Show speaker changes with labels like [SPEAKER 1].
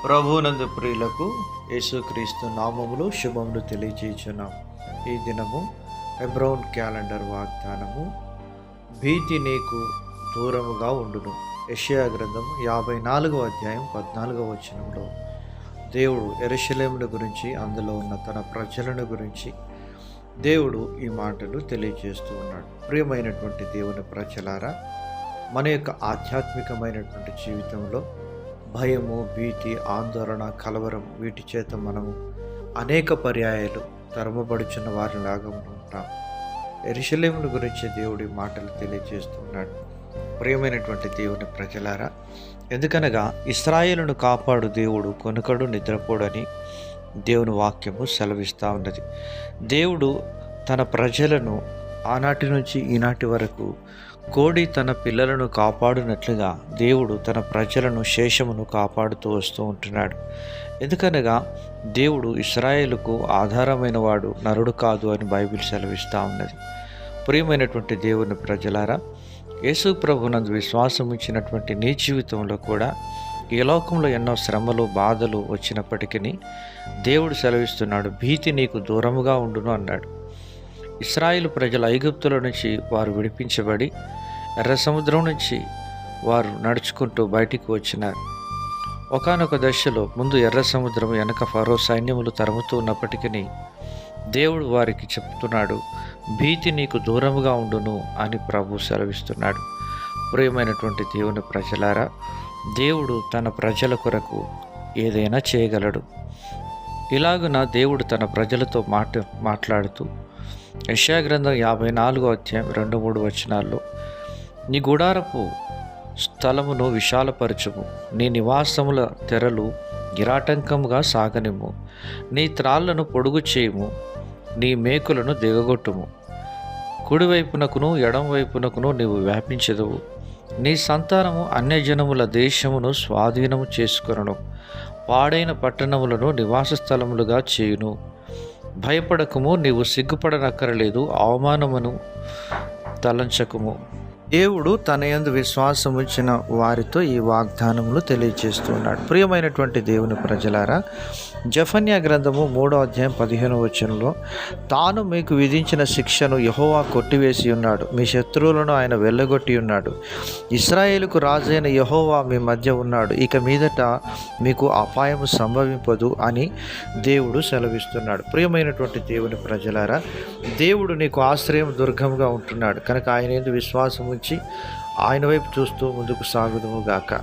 [SPEAKER 1] ప్రభువునందు ప్రియులకు యేసుక్రీస్తు నామములు శుభములు తెలియజేయుచున్నాం. ఈ దినము హెబ్రోన్ క్యాలెండర్ వాగ్దానము, భీతి నీకు దూరముగా ఉండును. యెషయా గ్రంథము 54వ అధ్యాయం 14వ వచనంలో దేవుడు యెరూషలేమును గురించి, అందులో ఉన్న తన ప్రజలను గురించి దేవుడు ఈ మాటలు తెలియజేస్తూ ఉన్నాడు. ప్రియమైనటువంటి దేవుని ప్రజలారా, మన యొక్క ఆధ్యాత్మికమైనటువంటి జీవితంలో భయము, భీతి, ఆందోళన, కలవరం, వీటి చేత మనము అనేక పర్యాయాలు తరమబడుచున్న వారిలాగా ఉంటాం. యెరూషలేమును గురించి దేవుడి మాటలు తెలియజేస్తున్నాడు. ప్రియమైనటువంటి దేవుని ప్రజలారా, ఎందుకనగా ఇశ్రాయేలును కాపాడు దేవుడు కొనుకడు నిద్రపోడని దేవుని వాక్యము సెలవిస్తూ ఉన్నది. దేవుడు తన ప్రజలను ఆనాటి నుంచి ఈనాటి వరకు కోడి తన పిల్లలను కాపాడునట్లుగా దేవుడు తన ప్రజలను, శేషమును కాపాడుతూ వస్తూ ఉంటున్నాడు. ఎందుకనగా దేవుడు ఇశ్రాయేలుకు ఆధారమైన వాడు, నరుడు కాదు అని బైబిల్ సెలవిస్తూ ఉన్నది. ప్రియమైనటువంటి దేవుని ప్రజలారా, యేసు ప్రభునందు విశ్వాసం ఉంచినటువంటి నీ జీవితంలో కూడా ఈ లోకంలో ఎన్నో శ్రమలు, బాధలు వచ్చినప్పటికీ దేవుడు సెలవిస్తున్నాడు, భీతి నీకు దూరముగా ఉండును అన్నాడు. ఇశ్రాయేలు ప్రజల ఐగుప్తుల నుంచి వారు విడిపించబడి ఎర్ర సముద్రం నుంచి వారు నడుచుకుంటూ బయటికి వచ్చినారు. ఒకానొక దశలో ముందు ఎర్ర సముద్రం, వెనక ఫరో సైన్యములు తరుముతూ ఉన్నప్పటికీ దేవుడు వారికి చెప్తున్నాడు, భీతి నీకు దూరముగా ఉండును అని ప్రభు సెలవిస్తున్నాడు. ప్రియమైనటువంటి దేవుని ప్రజలారా, దేవుడు తన ప్రజల కొరకు ఏదైనా చేయగలడు. ఇలాగున దేవుడు తన ప్రజలతో మాట్లాడుతూ యెషయా గ్రంథం 54వ అధ్యాయం 2-3 వచనాల్లో, నీ గుడారపు స్థలమును విశాలపరచుము, నీ నివాసముల తెరలు గిరాటంకముగా సాగనిమ్ము, నీ త్రాళ్లను పొడుగు చేయుము, నీ మేకులను దిగగొట్టుము, కుడివైపునకును ఎడమవైపునకును నీవు వ్యాపించెదవు, నీ సంతానము అన్యజనముల దేశమును స్వాధీనము చేసుకొనును, పాడైన పట్టణములను నివాస స్థలములుగా చేయును, భయపడకము, నీవు సిగ్గుపడనక్కరలేదు, అవమానమును తలంచకము. దేవుడు తన యందు విశ్వాసం ఉంచిన వారితో ఈ వాగ్దానములు తెలియజేస్తున్నాడు. ప్రియమైనటువంటి దేవుని ప్రజలారా, జెఫన్యా గ్రంథము 3వ అధ్యాయం 15వ వచనంలో, తాను మీకు విధించిన శిక్షను యెహోవా కొట్టివేసి ఉన్నాడు, మీ శత్రువులను ఆయన వెళ్ళగొట్టి ఉన్నాడు, ఇశ్రాయేలుకు రాజైన యెహోవా మీ మధ్య ఉన్నాడు, ఇక మీదట మీకు అపాయము సంభవింపదు అని దేవుడు సెలవిస్తున్నాడు. ప్రియమైనటువంటి దేవుని ప్రజలారా, దేవుడు నీకు ఆశ్రయం, దుర్గంగా ఉంటున్నాడు కనుక ఆయన యందు విశ్వాసం ఉంచి ఆయన వైపు చూస్తూ ముందుకు సాగుదుము గాక.